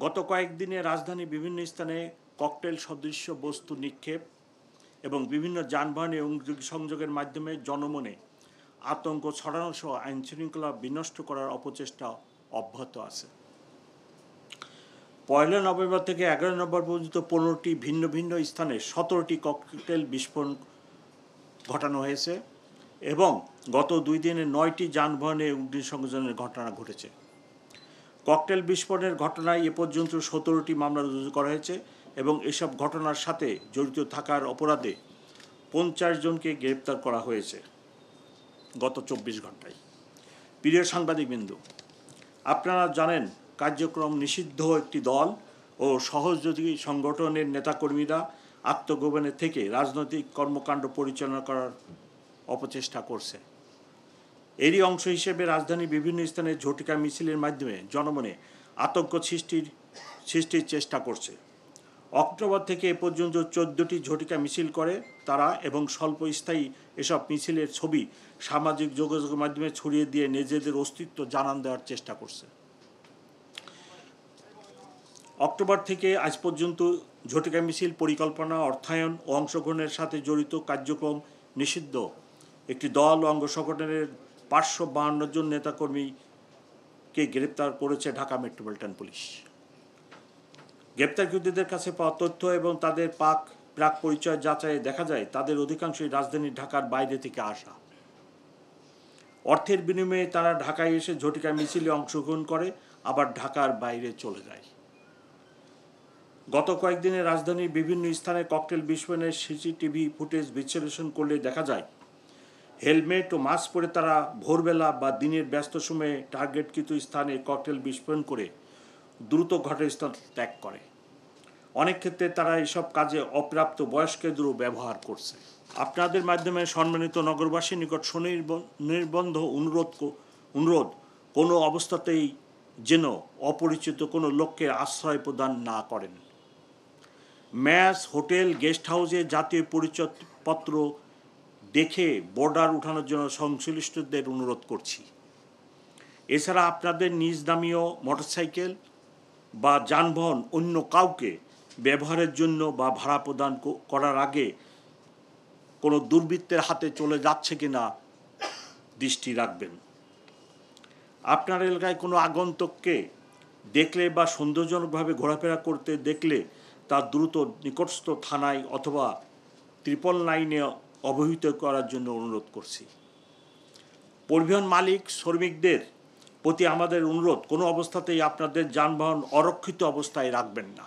গত কয়েকদিনে রাজধানীর বিভিন্ন স্থানে ককটেল সদৃশ্য বস্তু নিক্ষেপ এবং বিভিন্ন যানবাহনে সংযোগের মাধ্যমে জনমনে আতঙ্ক ছড়ানো সহ আইনশৃঙ্খলা বিনষ্ট করার অপচেষ্টা অব্যাহত আছে। ১ নভেম্বর থেকে ১১ নভেম্বর পর্যন্ত ১৫টি ভিন্ন ভিন্ন স্থানে ১৭টি ককটেল বিস্ফোরণ ঘটানো হয়েছে এবং গত ২ দিনে ৯টি যানবাহনে অগ্নিসংযোগের ঘটনা ঘটেছে। ককটেল বিস্ফোরণের ঘটনায় এ পর্যন্ত ১৭টি মামলা রুজু করা হয়েছে এবং এসব ঘটনার সাথে জড়িত থাকার অপরাধে ৫০ জনকে গ্রেপ্তার করা হয়েছে গত ২৪ ঘন্টায়। প্রিয় সাংবাদিকবৃন্দ, আপনারা জানেন কার্যক্রম নিষিদ্ধ একটি দল ও সহযোগী সংগঠনের নেতাকর্মীরা আত্মগোপনে থেকে রাজনৈতিক কর্মকাণ্ড পরিচালনা করার অপচেষ্টা করছে। এরই অংশ হিসেবে রাজধানীর বিভিন্ন স্থানে ঝটিকা মিছিলের মাধ্যমে জনমনে আতঙ্ক সৃষ্টির চেষ্টা করছে। অক্টোবর থেকে এ পর্যন্ত ১৪টি ঝটিকা মিছিল করে তারা এবং স্বল্পস্থায়ী এসব মিছিলের ছবি সামাজিক যোগাযোগের মাধ্যমে ছড়িয়ে দিয়ে নিজেদের অস্তিত্ব জানান দেওয়ার চেষ্টা করছে। অক্টোবর থেকে আজ পর্যন্ত ঝটিকা মিছিল পরিকল্পনা, অর্থায়ন ও অংশগ্রহণের সাথে জড়িত কার্যক্রম নিষিদ্ধ একটি দল ও অঙ্গ সংগঠনের ৫৫২ জন নেতাকর্মীকে গ্রেপ্তার করেছে ঢাকা মেট্রোপলিটন পুলিশ। গ্রেপ্তারকৃতদের কাছে পাওয়া তথ্য এবং তাদের প্রাক পরিচয় যাচাইয়ে দেখা যায় তাদের অধিকাংশই রাজধানী ঢাকার বাইরে থেকে আসা। অর্থের বিনিময়ে তারা ঢাকায় এসে ঝটিকা মিছিলে অংশগ্রহণ করে আবার ঢাকার বাইরে চলে যায়। গত কয়েকদিনে রাজধানীর বিভিন্ন স্থানে ককটেল বিস্ফোরণের সিসিটিভি ফুটেজ বিশ্লেষণ করলে দেখা যায় হেলমেট ও মাস্ক পরে তারা ভোরবেলা বা দিনের ব্যস্ত সময়ে টার্গেটকৃত স্থানে ককটেল বিস্ফোরণ করে দ্রুত ঘটনাস্থল ত্যাগ করে। অনেক ক্ষেত্রে তারা এসব কাজে অপ্রাপ্ত বয়স্কদেরও ব্যবহার করছে। আপনাদের মাধ্যমে সম্মানিত নগরবাসীর নিকট সুনির্বন্ধ অনুরোধ কোনো অবস্থাতেই যেন অপরিচিত কোনো লোককে আশ্রয় প্রদান না করেন। ম্যাচ, হোটেল, গেস্ট হাউসে জাতীয় পরিচয়পত্র দেখে বর্ডার উঠানোর জন্য সংশ্লিষ্টদের অনুরোধ করছি। এছাড়া আপনাদের নিজ দামীয় মোটরসাইকেল বা যানবাহন অন্য কাউকে ব্যবহারের জন্য বা ভাড়া প্রদান করার আগে কোনো দুর্বৃত্তের হাতে চলে যাচ্ছে কিনা দৃষ্টি রাখবেন। আপনার এলাকায় কোনো আগন্তুককে দেখলে বা সন্দেহজনকভাবে ঘোরাফেরা করতে দেখলে তা দ্রুত নিকটস্থ থানায় অথবা 999-এ অবহিত করার জন্য অনুরোধ করছি। পরিবহন মালিক শ্রমিকদের প্রতি আমাদের অনুরোধ, কোনো অবস্থাতেই আপনাদের যানবাহন অরক্ষিত অবস্থায় রাখবেন না।